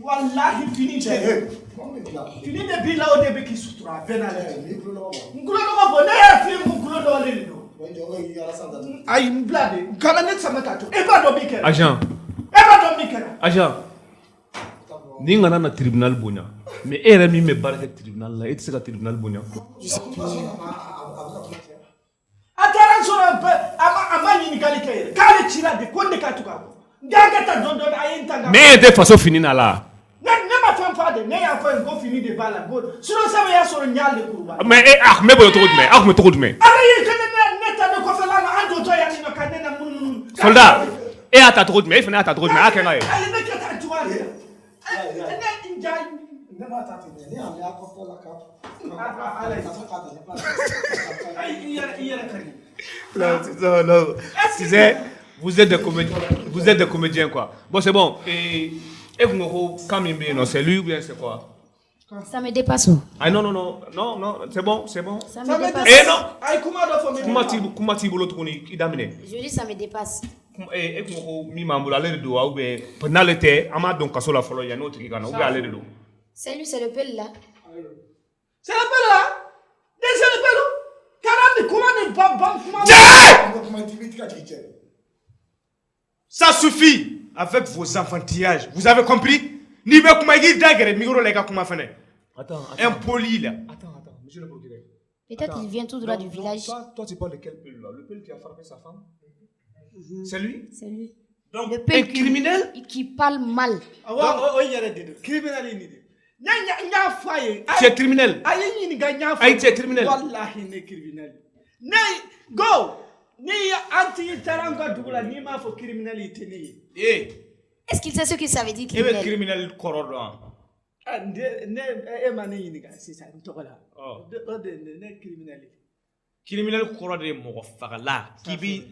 Wallahi fini de bila o de be ki sutura bena le ngulo no bo ne fi ngulo do le do ay blade kana net samata to e ba do bi kera agent ni ngana na tribunal bonya mais era mi me barke tribunal la et c'est tribunal bonya atara sura ama ni kali kayre kali chira de konde ka tuka gaga ta don ayenta mais de façon fini na la ne y'a fɔ ko fini de b'a la ko sinon ça y'a sɔrɔ ɲal de kuruba mais me bolo to mais me to mais ala yi kene ne ta de ko fela ma an to ya ni ka ne na mun soldat ata to mais fina ata to mais akenga ay ne ka ta tuwa ne inja ne ma ta te ne am ya ko la ka ala non tu sais vous êtes des comédiens quoi bon c'est bon et vous quand même non c'est lui ou bien c'est quoi? Ça me dépasse. Ah non c'est bon ça me dépasse. Eh non ay comment tu bolo to ni idamine je dis ça me dépasse. Et ko mi mambula le do ou bien penalité ama donc kaso la folo ya no tiki kana ou bien aller do C'est lui, c'est le pelle là. C'est le pelle là. C'est le pelle. Comment ne pas Ça suffit avec vos enfantillages. Vous avez compris? Ni be kuma gi dagere micro les gars comment faire. Attends. Impoli là. Attends, monsieur le procureur. Peut-être il vient tout droit du village. Toi tu parles de quel pelle là? Le pelle qui a frappé sa femme? C'est lui? C'est lui. Donc le pelle un criminel qui parle mal. Criminel nya faye. C'est criminel. Ayi ni ga nya faye. C'est criminel. Wallahi ne criminel. Ne go. Ni anti taranga dugula ni ma fo criminalité ni. Est-ce qu'il sait ce que ça veut dire criminel? criminel Criminel mani ni ga c'est ça ntokola. Ne criminel. Criminel koro de mo fagala ki bi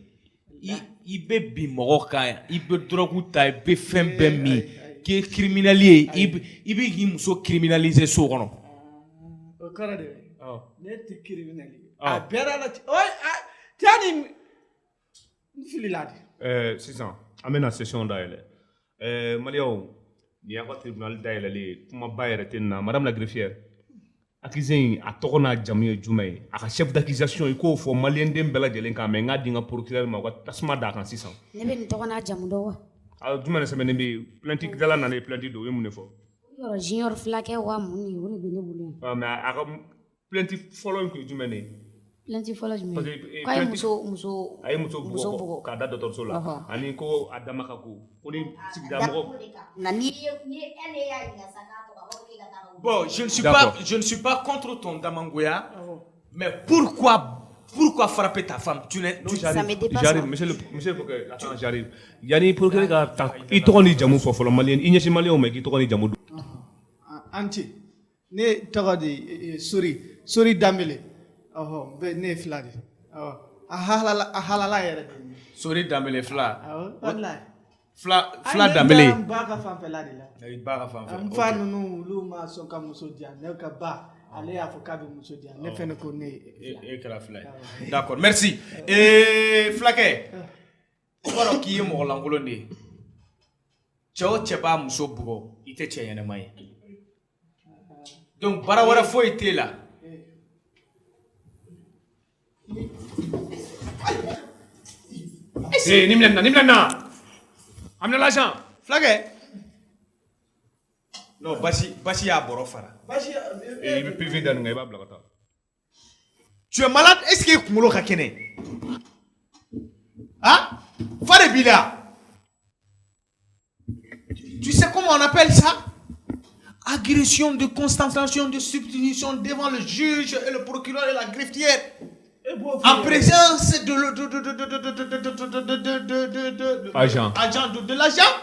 ibe bi mo kan ibe drogu ta ibe fembe mi ki criminalier ibe gi muso criminaliser so kono. O kara de. Ne ti criminel. A bera la tiani fililadi. C'est ça. Amena session d'aile. Malio, il y a un tribunal d'aile kuma bayere tenna madame la greffière. Accusé a tokona jamie jumay a chef d'accusation iko fo malien dem bela jelen ka me ngadi nga procureur ma wat tasma da kan 600. Ne be tokona jamudo wa. A jumane semaine bi plainte dala na plainte do yemune fo. Yoro junior flake wa muni woni be ne bulu. Mais a plainte follow ko jumane. Plainte follow jumane. Kwa muso ay muso bugo ka da docteur sola ani ko adama ka ko oni sigda mo na ni ene ya ina saka to ka ko ki ga Bon, je ne suis pas contre ton Damangoya, mais pourquoi frapper ta femme? Ça me dépasse. J'arrive, monsieur le procureur, attends, j'arrive. Yani procureur ka il tokoni jamu fo fo malien, inyesi malien mais ki tokoni jamu. Anti ne tokodi sori damele. Be ne fladi. Ahalala yere. Sori damele fla. Wallahi. Fla damele. Baga fam peladi la. Baga fam. Mfa nunu luma sonka musodia ne ka ba ale avocat musodia ne fene ko ne et que la fla. D'accord, merci. Et Flaquet. Waro ki mo langolo ne. Cho cheba muso bugo ite cheyene mai. Donc bara wara fo ite là. Nimlena. Amna l'argent. Flaquet. Non, Bashi a borofara. Et il peut vivre dans un immeuble là. Tu es malade? Est-ce que tu es kene? Hein? Fare bila. Tu sais comment on appelle ça? Agression de constatation de substitution devant le juge et le procureur et la greffière. En présence de l'agent.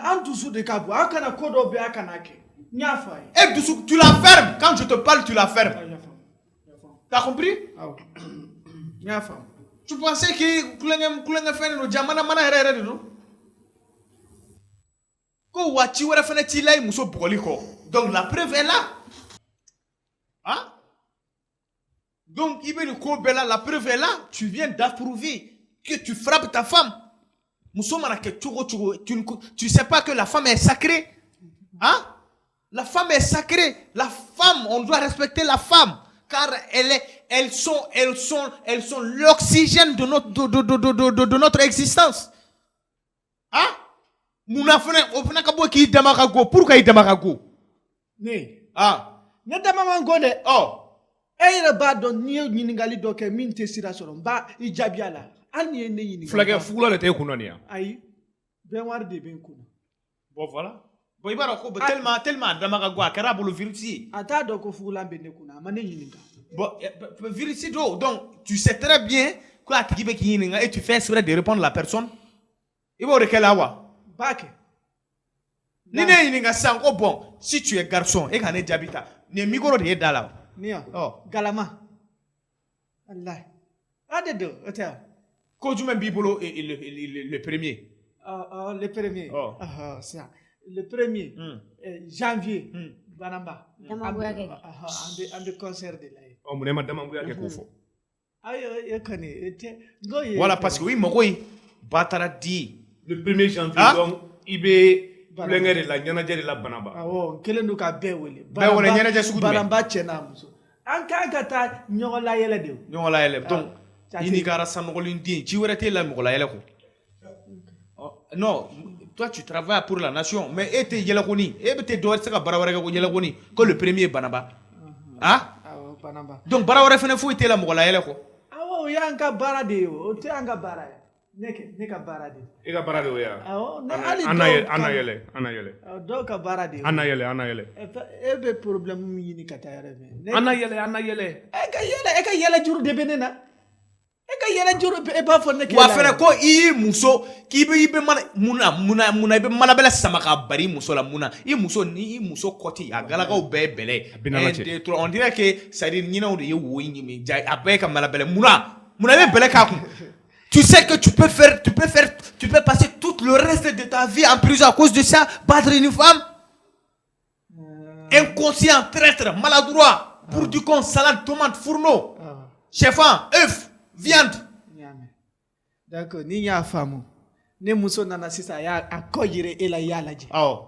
En dessous de Kabou, akana kodo be akanake. Nyafa. Et dessous, tu la fermes. Quand je te parle, tu la fermes. T'as compris? Ah oui. Tu pensais que Koulenga fait no jamana mana herere no? Ko wachi wara fana ti lai muso bugoli ko. Donc la preuve est là. Hein? Donc Ibn Kobela, la preuve est là. Tu viens d'approuver que tu frappes ta femme. Muso mana ke tu sais pas que la femme est sacrée? Hein? La femme est sacrée. La femme, on doit respecter la femme. Car elles sont l'oxygène de notre existence. Hein? Mouna fene kabo ki damakago. Pourquoi il damakago? Ne. Ah. Ne damamango de. Oh. Ere ba don ni ɲininkali dɔ kɛ min tɛ sira sɔrɔ n b'a i jaabi a la hali ni ye ne ɲininka. Fulakɛ fugula le t'e kunna nin ya? Ayi, bɛn wari de bɛ n kunna. Bon voilà. Bon, il va tellement damakago a kɛra bolo virus ye. A t'a dɔn ko fugulan bɛ ne kunna a ma ne ɲininka. Bon, virus do. Donc tu sais très bien que a tigi bɛ k'i ɲininka et tu fais exprès de répondre à la personne. I b'o de kɛ la wa? B'a kɛ. Ni ne ɲininka sisan ko bon si tu es garçon e ka ne jaabi ta nin ye micro de ye da la. Ni yan. Oh. Galama. Walayi. A de don o tɛ yan. Ko jumɛn b'i bolo le premier? Le premier. Oh. Sisan. Le premier. Janvier. Banamba. Damagoya kɛ. An bɛ concert de la ye. Mun ne ma damagoya kɛ k'o fɔ? Ayi e kɔni e tɛ. N'o ye. Voilà parce que oui mɔgɔ in ba taara di. Le 1er janvier donc i bɛ kulonkɛ de la ɲɛnajɛ de la Banaba. Awɔ n kɛlen don ka bɛɛ wele. Bɛɛ wele ɲɛnajɛ sugu jumɛn? Banamba cɛ n'a muso. An kan ka taa ɲɔgɔn layɛlɛ de. Ɲɔgɔn layɛlɛ donc i n'i ka sanɔgɔlen den ci wɛrɛ t'e la mɔgɔ layɛlɛ ko. Non, toi tu travailles pour la nation mais e tɛ yɛlɛkoni e bɛ tɛ dɔwɛrɛ se ka baara wɛrɛ kɛ ko yɛlɛkoni ko le premier ye Banaba. Ah? Awɔ Banaba. Donc baara wɛrɛ fana foyi t'e la mɔgɔ layɛlɛ ko. Awɔ o y'an ka baara de ye o tɛ an ka baara ye. Ne ka baara de. I ka baara de o ye wa? Awɔ ne hali an na yɛlɛ. Dɔw ka baara de ye. An na yɛlɛ. E bɛ problème min ɲini ka taa yɔrɔ min. An na yɛlɛ. E ka yɛlɛ juru de bɛ ne na. E ka yɛlɛ juru e b'a fɔ ne k'e la. Wa fɛnɛ ko i y'i muso k'i bɛ muna i bɛ manabɛlɛ sama ka bari i muso la muna i muso kɔti a galakaw bɛɛ ye bɛlɛ. On dirait que c'est à dire ɲinɛw de ye wo in ɲimi a bɛɛ ka manabɛlɛ muna i bɛ bɛlɛ k'a kun. Tu sais que tu peux passer tout le reste de ta vie en prison à cause de ça, battre une femme. Inconscient, traître, maladroit, pour du con, salade, tomate, fourneau, chefan, œuf, viande. D'accord, ni y'a faamu. Ne muso nana sisan a kɔ yire e la i y'a lajɛ. Awɔ.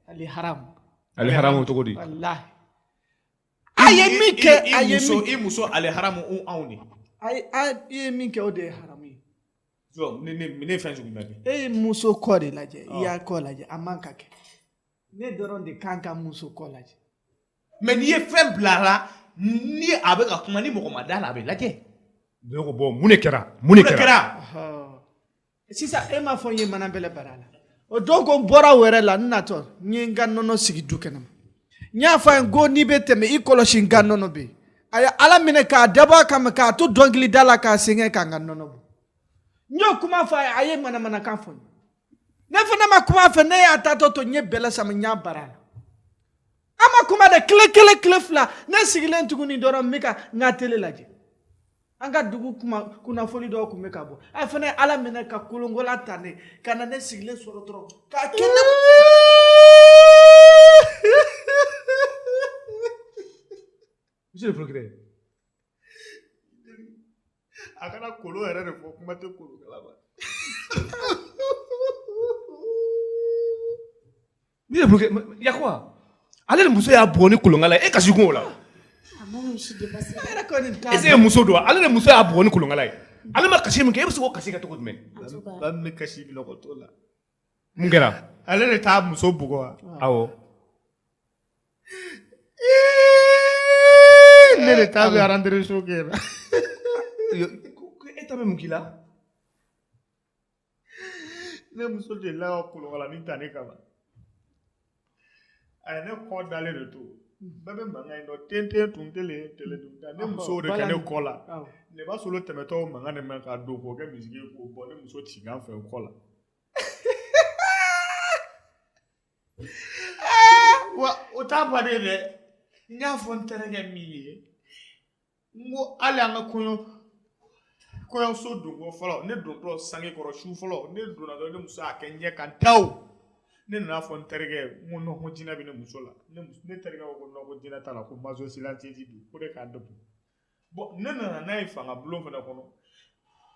Ale haram. Ale haramu cogo di? Walahi. A ye min kɛ i muso ale haramu anw de. I ye min kɛ o de ye haramu ye. Ne fɛn sugu bɛɛ kɛ. E ye muso kɔ de lajɛ i y'a kɔ lajɛ a man ka kɛ. Ne dɔrɔn de kan ka muso kɔ lajɛ. Mais n'i ye fɛn bila a la ni a bɛ ka kuma ni mɔgɔ ma da la a bɛ lajɛ. Donc bon mun de kɛra? Sisan e m'a fɔ n ye manabɛlɛ bara la. O don ko n bɔra o yɛrɛ la n natɔ n ye n ka nɔnɔ sigi du kɛnɛ ma. N y'a fɔ a ye ko n'i bɛ tɛmɛ i kɔlɔsi n ka nɔnɔ bɛ yen. A ye ala minɛ k'a dabɔ a kama k'a to dɔnkilida la k'a sɛgɛn k'a ka nɔnɔ bɔ. N y'o kuma fɔ a ye manamanakan fɔ n ye. Ne fana ma kuma a fɛ ne y'a tatɔ to n ye bɛlɛ sama n y'a bara la. An ma kuma de tile kelen tile fila ne sigilen tuguni dɔrɔn n bɛ ka n ka tele lajɛ. An ka dugu kunnafoni dɔw tun bɛ ka bɔ. A fana ye ala minɛ ka kolonkola ta ne ka na ne sigilen sɔrɔ dɔrɔn k'a kɛ ne. Monsieur le procureur. A kana kolo yɛrɛ de fɔ kuma tɛ kolo kalama. Monsieur le procureur, il y a quoi? Ale de muso y'a bugɔ ni kolonkala ye, e kasi kun o la. A ma mun si dépassé. Est-ce que muso don wa? Ale de muso y'a bugɔ ni kolonkala ye. Ale ma kasi min kɛ, e bɛ se k'o kasi kɛ cogo jumɛn? Ba min bɛ kasi nɔgɔ t'o la. Mun kɛra? Ale de t'a muso bugɔ wa? Awɔ. Ne de t'a bɛ arrêter so kɛ. E ta bɛ mun k'i la? Ne muso de la kolonkala ni ta ne kama. A ye ne kɔ dalen de to. Bɛɛ bɛ mankan in dɔn tenten tun tele dun ta. Ne muso de kɛ ne kɔ la. Ne b'a sɔrɔ tɛmɛtɔ mankan de mɛn k'a don k'o kɛ misigi ye k'o bɔ ne muso ci kan fɛ kɔ la. Wa o t'a bannen dɛ. N y'a fɔ n terikɛ min ye ngo ale an ka kɔɲɔso donko fɔlɔ ne dontɔ sange kɔrɔ su fɔlɔ ne donna dɔrɔn ne muso y'a kɛ ɲɛ kan taw ne nana fɔ n terikɛ n ko non ko jinɛ bɛ ne muso la ne terikɛ ko non ko jinɛ t'a la ko maso silencieux don ko de k'a dɔn bon ne nana n'a ye fanga bulon fana kɔnɔ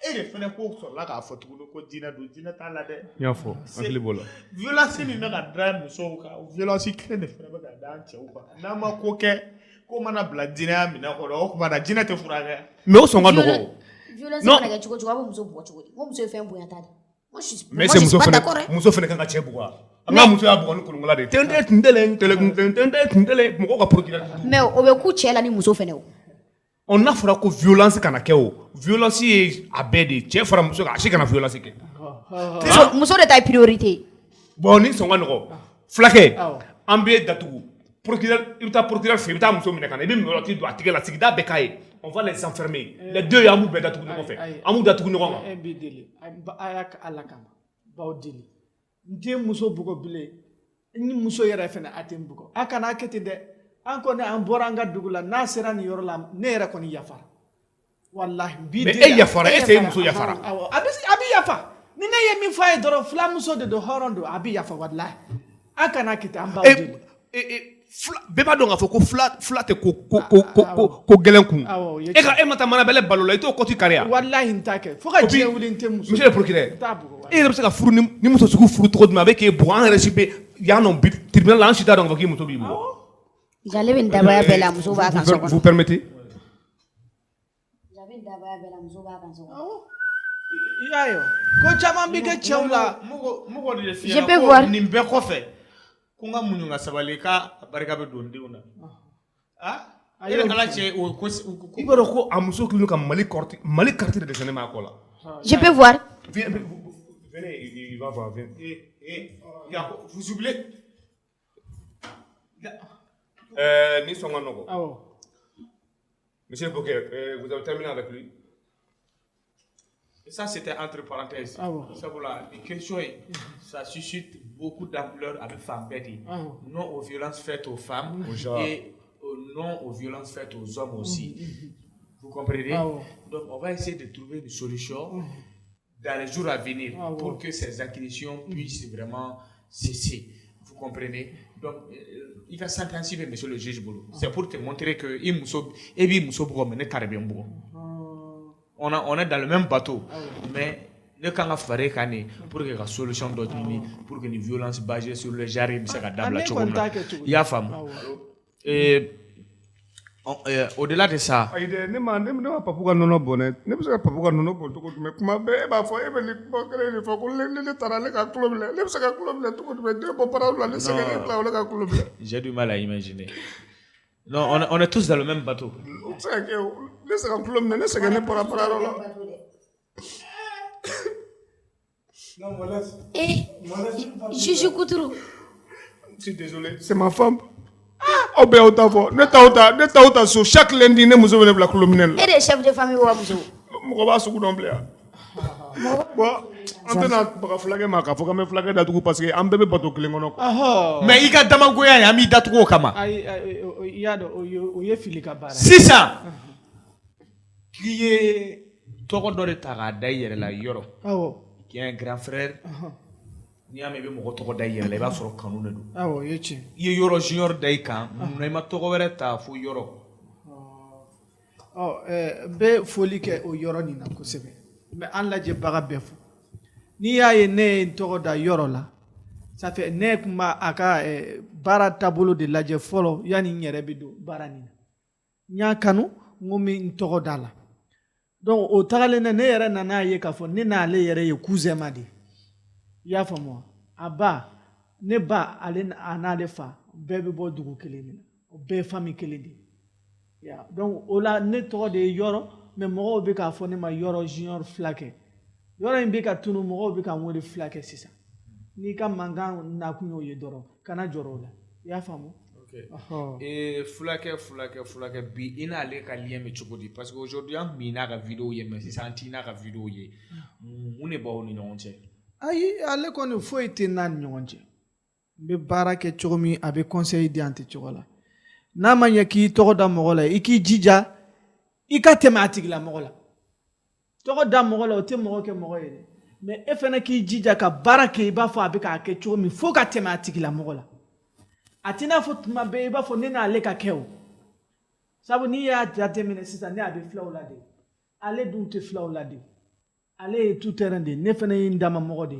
e de fana ko sɔrɔla k'a fɔ tuguni ko jinɛ don jinɛ t'a la dɛ n y'a fɔ hakili b'o la violence min bɛ ka da musow kan violence kelen de fana bɛ ka da an cɛw kan n'a ma ko kɛ ko mana bila jinɛya minɛ kɔnɔ o tuma na jinɛ tɛ furakɛ mais o sɔn ka nɔgɔ violence mana kɛ cogo a bɛ muso bugɔ cogo di ko muso ye fɛn bonya ta de mais c'est muso fana kan ka cɛ bugɔ an ka muso y'a bugɔ ni kolonkola de tɛntɛ tɛntɛlen mɔgɔw ka procureur mais o bɛ ku cɛ la ni muso fɛnɛ o on n'a fɔra ko violence kana kɛ o violence ye a bɛɛ de cɛ fara muso kan a si kana violence kɛ muso de ta ye priorité bon ni sɔn ka nɔgɔ fulakɛ an bɛ datugu procureur i bɛ taa procureur fɛ i bɛ taa muso minɛ ka na i bɛ mɔlɔti don a tigɛ la sigida bɛɛ k'a ye on va les enfermer les deux an b'u bɛɛ datugu ɲɔgɔn fɛ an b'u datugu ɲɔgɔn kan e b'i deli a y'a kɛ ala kama b'aw deli n tɛ muso bugɔ bilen ni muso yɛrɛ fɛnɛ a tɛ n bugɔ a kana kɛ ten dɛ an kɔni an bɔra an ka dugu la n'a sera nin yɔrɔ la ne yɛrɛ kɔni yafara walahi n b'i deli mais e yafara est-ce que e muso yafara awɔ a bɛ yafa ni ne ye min fɔ a ye dɔrɔn filamuso de don hɔrɔn don a bɛ yafa walahi a kana kɛ ten an b'aw deli bɛɛ b'a dɔn k'a fɔ ko fila tɛ ko gɛlɛn kun e ma taa manabɛlɛ balo la i t'o kɔti kari yan walahi n t'a kɛ fo ka diɲɛ wuli n tɛ muso monsieur le procureur e yɛrɛ bɛ se ka furu ni muso sugu furu cogo jumɛn a bɛ k'e bugɔ an yɛrɛ si bɛ yan nɔ tribunal la an si t'a dɔn k'a fɔ k'i muso b'i bugɔ jale bɛ nin dabaya bɛɛ la muso b'a kan so kɔnɔ vous permettez jale bɛ nin dabaya bɛɛ la muso b'a kan so kɔnɔ i y'a ye ko caman bɛ kɛ cɛw la mɔgɔ de f'i ɲɛna ko nin bɛɛ kɔfɛ ko n ka muɲu ka sabali k'a barika bɛ don denw na e de ala cɛ o ko i b'a dɔn ko a muso kelen ka Mali carte de dessiné m'a kɔ la je peux voir venez il va voir vous oubliez ni sɔn ka nɔgɔ monsieur le procureur vous avez terminé avec lui ça c'était entre parenthèses sabula ni question yi ça suscite beaucoup d'ampleur avec femmes bɛɛ de non aux violences faites aux femmes et non aux violences faites aux hommes aussi vous comprenez donc on va essayer de trouver une solution dans les jours à venir pour que ces agressions puissent vraiment cesser vous comprenez donc il va s'intensifier monsieur le juge Bolo c'est pour te montrer que i muso e b'i muso bugɔ mais ne ta de bɛ n bugɔ on est dans le même bateau mais ne kan ka fara kan de pour que ka solution dɔ ɲini pour que ni violence basée sur le genre bɛ se ka dabila cogo min na i y'a faamu au-delà de ça ayi dɛ ne ma papu ka nɔnɔ bɔn dɛ ne bɛ se ka papu ka nɔnɔ bɔn cogo jumɛn kuma bɛɛ e b'a fɔ e bɛ nin kuma kelen de fɔ ko ne taara ne ka tulo minɛ ne bɛ se ka tulo minɛ cogo jumɛn ne bɔ baaraw la ne sɛgɛn ne tila o ka tulo minɛ j'ai du mal à imaginer non on est tous dans le même bateau o se ka kɛ ne se ka tulo minɛ ne sɛgɛn ne bɔra baarayɔrɔ la Juge Kouturu je suis désolé c'est ma femme aw bɛɛ y'aw ta fɔ ne t'aw ta so chaque lundi ne muso bɛ ne bila tulo minɛ la e de ye chef de famille wa muso mɔgɔ b'a sugu dɔn bilen bon an tɛna baga fulakɛ ma k'a fɔ k'an bɛ fulakɛ datugu parce que an bɛɛ bɛ bateau kelen kɔnɔ mais i ka damagoya ye an b'i datugu o kama i y'a dɔn o ye fili ka baara sisan k'i ye tɔgɔ dɔ de ta k'a da i yɛrɛ la yɔrɔ k'i ye un grand frère n'i y'a mɛn i bɛ mɔgɔ tɔgɔ da i yɛrɛ la i b'a sɔrɔ kanu de don o ye tiɲɛ i ye yɔrɔ junior da i kan munna i ma tɔgɔ wɛrɛ ta fo yɔrɔ n bɛ foli kɛ o yɔrɔ nin na kosɛbɛ n bɛ an lajɛbaga bɛɛ fo n'i y'a ye ne ye n tɔgɔ da yɔrɔ la ça fait ne tun b'a a ka baara taabolo de lajɛ fɔlɔ yanni n yɛrɛ bɛ don baara nin na n y'a kanu n ko n bɛ n tɔgɔ da la donc o tagalen na ne yɛrɛ nan'a ye k'a fɔ ne n'ale yɛrɛ ye cousin ma de i y'a faamu wa a ba ne ba ale a n'ale fa bɛɛ bɛ bɔ dugu kelen de la o bɛɛ ye famille kelen de ye donc o la ne tɔgɔ de ye yɔrɔ mais mɔgɔw bɛ k'a fɔ ne ma yɔrɔ junior fulakɛ yɔrɔ in bɛ ka tunu mɔgɔw bɛ ka n wele fulakɛ sisan n'i ka mankan nakun y'o ye dɔrɔn kana jɔrɔ o la i y'a faamu fulakɛ bi i n'ale ka lien bɛ cogo di parce que aujourd'hui an kun n'a ka vidéo ye mais sisan an t'i n'a ka vidéo ye mun de b'aw ni ɲɔgɔn cɛ ayi ale kɔni foyi tɛ n'a ni ɲɔgɔn cɛ n bɛ baara kɛ cogo min a bɛ conseil di an tɛ cogo la n'a ma ɲɛ k'i tɔgɔ da mɔgɔ la i k'i jija i ka tɛmɛ a tigila mɔgɔ la tɔgɔ da mɔgɔ la o tɛ mɔgɔ kɛ mɔgɔ ye dɛ mais e fana k'i jija ka baara kɛ i b'a fɔ a bɛ k'a kɛ cogo min fo ka tɛmɛ a tigila mɔgɔ la a t'i n'a fɔ tuma bɛɛ i b'a fɔ ne n'ale ka kɛ o sabu n'i y'a jateminɛ sisan ne a bɛ filaw la de ale dun tɛ filaw la de ale ye tout terrain de ne fana ye n dama mɔgɔ de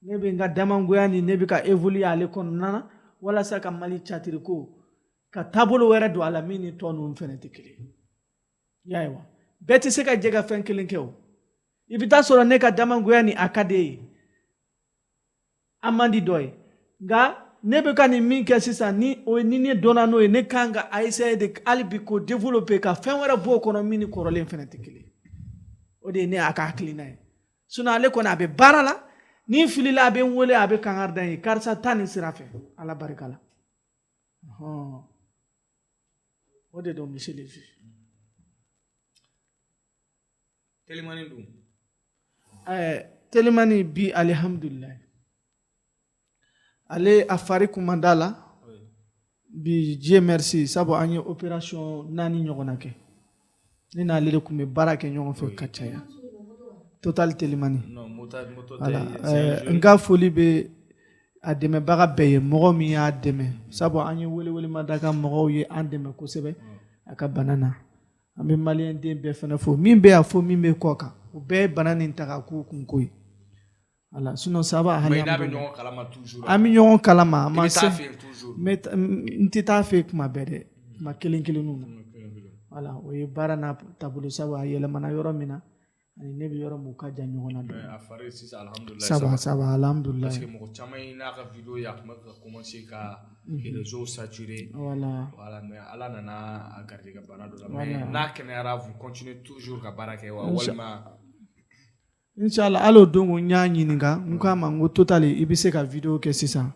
ne bɛ n ka damangoya ni ne bɛ ka évoluer ale kɔnɔna na walasa ka Mali catiri ko ka taabolo wɛrɛ don a la min ni tɔ ninnu fana tɛ kelen ye y'a ye wa bɛɛ tɛ se ka jɛ ka fɛn kelen kɛ o i bɛ taa sɔrɔ ne ka damangoya ni a ka d'e ye a man di dɔ ye nka ne bɛ ka nin min kɛ sisan ni ne dɔnna n'o ye ne kan ka essayer de hali bi ko développer ka fɛn wɛrɛ bɔ o kɔnɔ min ni kɔrɔlen fana tɛ kelen ye o de ye ne a ka hakilina ye sinon ale kɔni a bɛ baara la ni filila a bɛ n wele a bɛ kankari da n ye karisa taa nin sira fɛ ala barika la o de don monsieur le juge Telimani dun Telimani bi alhamdulillah ale a fari kumanda la bi Dieu merci sabu an ye opération 4 ɲɔgɔnna kɛ ne n'ale de tun bɛ baara kɛ ɲɔgɔn fɛ ka caya Total Telimani n ka foli bɛ a dɛmɛbaga bɛɛ ye mɔgɔ min y'a dɛmɛ sabu an ye welewelemada ka mɔgɔw ye an dɛmɛ kosɛbɛ a ka bana na an bɛ maliyɛn den bɛɛ fana fo min bɛ yan fo min bɛ kɔ kan o bɛɛ ye bana nin ta ka k'u kun ko ye voilà sinon ça va an bɛ ɲɔgɔn kalama n tɛ taa fɛ kuma bɛɛ dɛ kuma kelen kelenninw na voilà o ye baara n'a taabolo sabu a yɛlɛmana yɔrɔ min na ani ne bɛ yɔrɔ min ka jan ɲɔgɔn na dɔɔnin a fari sisan alhamdulillah ça va alhamdulillah parce que mɔgɔ caman in n'a ka vidéo y'a tun bɛ ka commencer ka réseau saturer voilà mais ala nana a garijɛgɛ bana dɔ la mais n'a kɛnɛyara vous continuez toujours ka baara kɛ wa walima Inshallah alo dongo n y'a ɲininka n k'a ma n ko Total i bɛ se ka vidéo kɛ sisan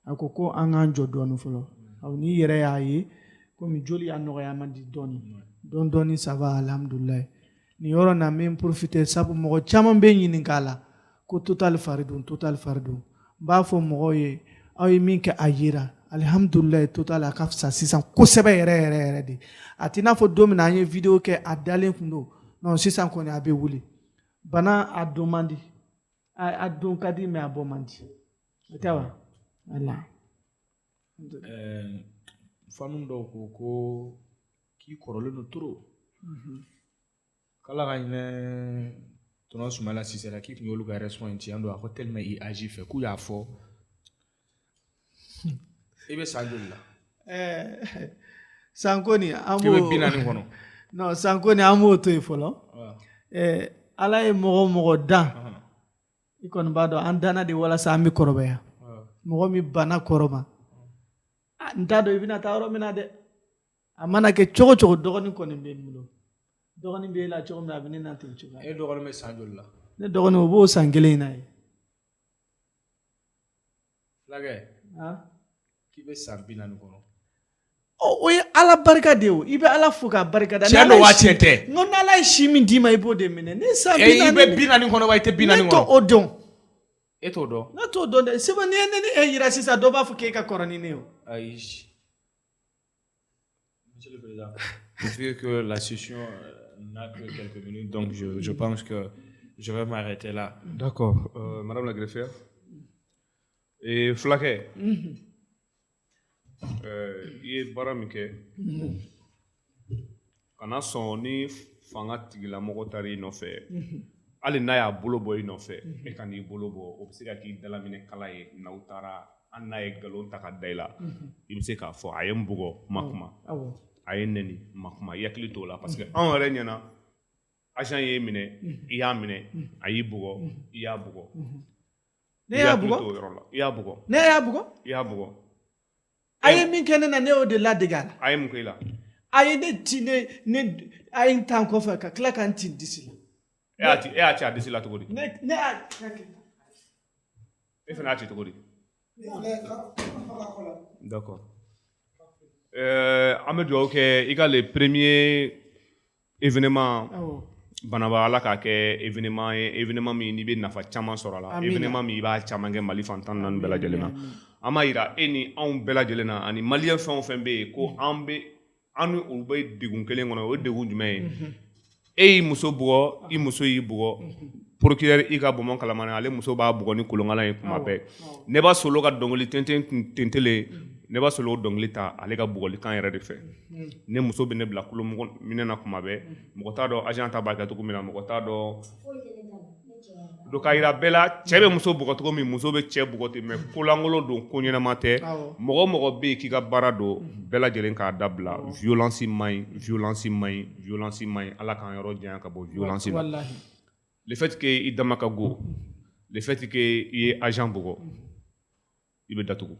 a ko ko an k'an jɔ dɔɔnin fɔlɔ n'i yɛrɛ y'a ye komi joli y'a nɔgɔya man di dɔɔnin dɔɔnin ça va alhamdulillah ni yɔrɔ na n profiter sabu mɔgɔ caman bɛ ɲininka la ko Total fari don n b'a fɔ mɔgɔw ye aw ye min kɛ a yera alhamdulillah Total a ka fisa sisan kosɛbɛ yɛrɛ de a t'i n'a fɔ don min na an ye vidéo kɛ a dalen kun don non sisan kɔni a bɛ wuli bana a don man di a don ka di mais a bɔ man di o tɛ wa voilà fanu dɔw ko k'i kɔrɔlen don trop k'ala ka ɲinɛ tɔnɔ Sumala Sise la k'i tun y'olu ka restaurant ci yan don a ko tellement i agi fɛ k'u y'a fɔ i bɛ san joli la sanko ni an b'o k'i bɛ 40 kɔnɔ non sanko ni an b'o to yen fɔlɔ ala ye mɔgɔ o mɔgɔ dan i kɔni b'a dɔn an danna de walasa an bɛ kɔrɔbaya mɔgɔ min bana kɔrɔma n t'a dɔn i bɛna taa yɔrɔ min na dɛ a mana kɛ cogo cogo dɔgɔnin kɔni bɛ n bolo dɔgɔnin bɛ e la cogo min na a bɛ ne na ten cogoya e dɔgɔnin bɛ san joli la ne dɔgɔnin o b'o san 1 in na ye fulakɛ k'i bɛ san 40 kɔnɔ o ye ala barika de ye o i bɛ ala fo k'a barika da tiɲɛ don wa tiɲɛ tɛ n ko n'ala ye si min d'i ma i b'o de minɛ ne san 40 i bɛ 40 kɔnɔ wa i tɛ 40 kɔnɔ ne t'o dɔn e t'o dɔn ne t'o dɔn dɛ sɛbɛn n'i ye ne ni e yira sisan dɔw b'a fɔ k'e ka kɔrɔ ni ne ye o ayi monsieur le président vu que la session n'a que quelques minutes donc je pense que je vais m'arrêter là d'accord madame la greffière et fulakɛ i ye baara min kɛ kana sɔn ni fanga tigilamɔgɔ taara i nɔfɛ hali n'a y'a bolo bɔ i nɔfɛ e ka n'i bolo bɔ o bɛ se ka k'i dalaminɛ kala ye n'aw taara an n'a ye nkalon ta ka da i la i bɛ se k'a fɔ a ye n bugɔ ma kuma a ye nɛni ma kuma i hakili t'o la parce que anw yɛrɛ ɲɛna agent y'e minɛ i y'a minɛ a y'i bugɔ i y'a bugɔ ne y'a bugɔ i y'a bugɔ ne y'a bugɔ i y'a bugɔ a ye min kɛ ne na ne y'o de ladege a la a ye mun kɛ i la a ye ne ci a ye n tan kɔfɛ ka tila ka n ci disi la e y'a ci a disi la cogo di ne y'a e fana y'a ci cogo di d'accord an bɛ dugawu kɛ i ka le premier événement banaba ala k'a kɛ événement ye événement min n'i bɛ nafa caman sɔrɔ a la événement min i b'a caman kɛ Mali fan 14 bɛɛ lajɛlen na an b'a yira e ni anw bɛɛ lajɛlen na ani maliyɛn fɛn o fɛn bɛ yen ko an an ni olu bɛ degun kelen kɔnɔ o ye degun jumɛn ye e y'i muso bugɔ i muso y'i bugɔ procureur i ka bɔnbɔn kalamani ale muso b'a bugɔ ni kolonkalan ye kuma bɛɛ ne b'a solo ka dɔnkili tentele ne b'a solo o dɔnkili ta ale ka bugɔlikan yɛrɛ de fɛ ne muso bɛ ne bila kulomɔgɔ minɛ na kuma bɛɛ mɔgɔ t'a dɔn agent ta b'a kɛ cogo min na mɔgɔ t'a dɔn donc k'a yira bɛɛ la cɛ bɛ muso bugɔ cogo min muso bɛ cɛ bugɔ ten mais kolankolon don ko ɲɛnama tɛ mɔgɔ mɔgɔ bɛ yen k'i ka baara don bɛɛ lajɛlen k'a dabila violence man ɲi ala k'an yɔrɔ janya ka bɔ violence la le fait que i dama ka go le fait que i ye agent bugɔ i bɛ datugu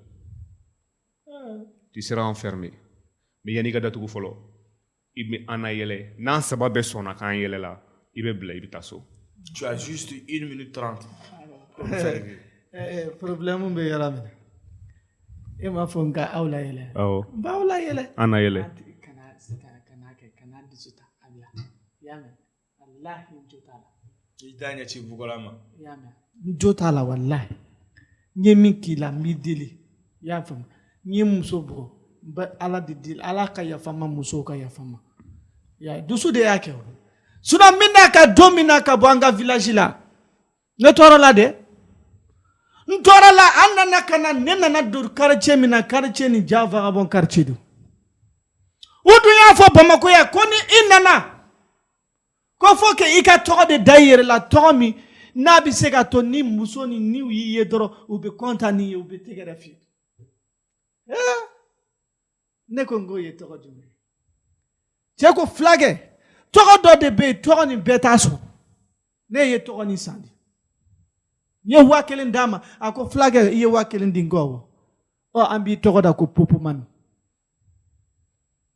tu seras enfermé mais yanni i ka datugu fɔlɔ i bɛ an na yɛlɛ n'an saba bɛɛ sɔnna k'an yɛlɛ la i bɛ bila i bɛ taa so. Tu as juste 1 minute 30. Problème be yara min. E ma fɔ nka aw la yɛlɛ. Awɔ. N b'aw la yɛlɛ. An na yɛlɛ. Kana dusu ta a bila. Y'a mɛn. Walahi n jo t'a la. I da ɲɛ ci bugɔla ma. Y'a mɛn. N jo t'a la walahi. N ye min k'i la n b'i deli. I y'a faamu. N ye muso bugɔ. N bɛ ala de deli. Ala ka yafa n ma musow ka yafa n ma. Ya dusu de y'a kɛ o. Sinon min n'a ka don min na ka bɔ an ka village la ne tɔɔrɔ la dɛ n tɔɔrɔ la an nana ka na ne nana don quartier min na quartier ni ja vagabond quartier don o dun y'a fɔ Bamako yan ko ni i nana ko fo que i ka tɔgɔ de da i yɛrɛ la tɔgɔ min n'a bɛ se ka to ni muso ni n'u y'i ye dɔrɔn u bɛ content n'i ye u bɛ tɛgɛrɛ f'i ye ne ko n k'o ye tɔgɔ jumɛn cɛ ko fulakɛ tɔgɔ dɔ de bɛ yen tɔgɔ nin bɛɛ t'a sɔrɔ ne ye tɔgɔ nin san di n ye 1000 d'a ma a ko fulakɛ i ye 1000 di n kɔ wa an b'i tɔgɔ da ko Popomani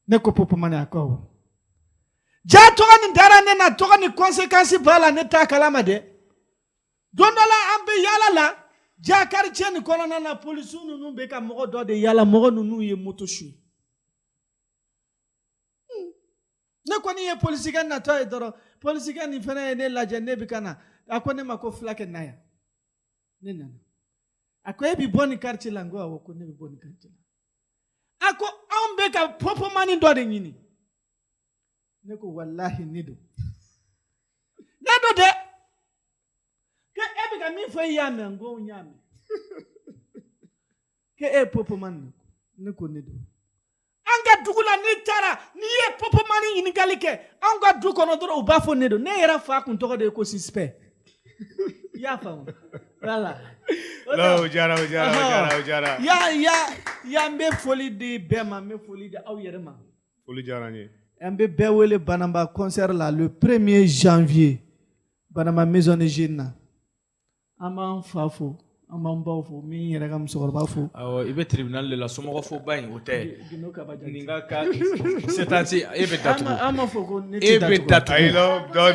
ne ko Popomani a ko awɔ ja tɔgɔ nin dara ne na tɔgɔ nin conséquence b'a la ne t'a kalama dɛ don dɔ la an bɛ yaala la ja quartier nin kɔnɔna na policiers ninnu bɛ ka mɔgɔ dɔ de yaala mɔgɔ ninnu ye moto suɲɛ ne kɔni ye polisikɛ natɔ ye dɔrɔn polisikɛ nin fana ye ne lajɛ ne bɛ ka na a ko ne ma ko fulakɛ na yan ne nana a ko e bɛ bɔ nin quartier la n ko awɔ ko ne bɛ bɔ nin quartier la a ko anw bɛ ka Popomani dɔ de ɲini ne ko walahi ne don dɛ ko e bɛ ka min fɔ i y'a mɛn n ko n y'a mɛn ko e ye Popomani ne ko ne don an ka dugu la n'i taara n'i ye Popomani ɲininkali kɛ an ka du kɔnɔ dɔrɔn u b'a fɔ ne don ne yɛrɛ fa kun tɔgɔ de ye ko suspect i y'a faamu voilà o diyara ya n bɛ foli di bɛɛ ma n bɛ foli di aw yɛrɛ ma foli diyara n ye an bɛ bɛɛ wele Banamba concert la le 1er janvier Banamba maison de jeunes na an b'an fa fo an b'an baw fo min yɛrɛ ka musokɔrɔba fo awɔ i bɛ tribunal de la somɔgɔ fo ba in o tɛ nin ka ka c'est e bɛ datugu an ma fɔ ko ne e tɛ bɛ datugu ayi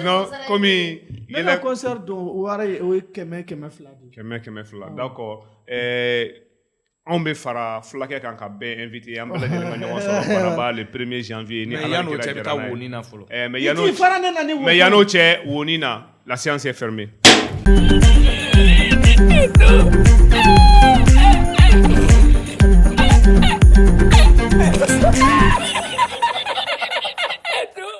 non komi ne ka concert don wari o ye 200 de 200 d'accord anw bɛ fara fulakɛ kan ka bɛɛ invité an bɛɛ lajɛlen ka ɲɔgɔn sɔrɔ Banamba le 1er janvier ni ala yan'o cɛ bɛ taa woni na fɔlɔ mais yan'o cɛ woni na la séance est fermée.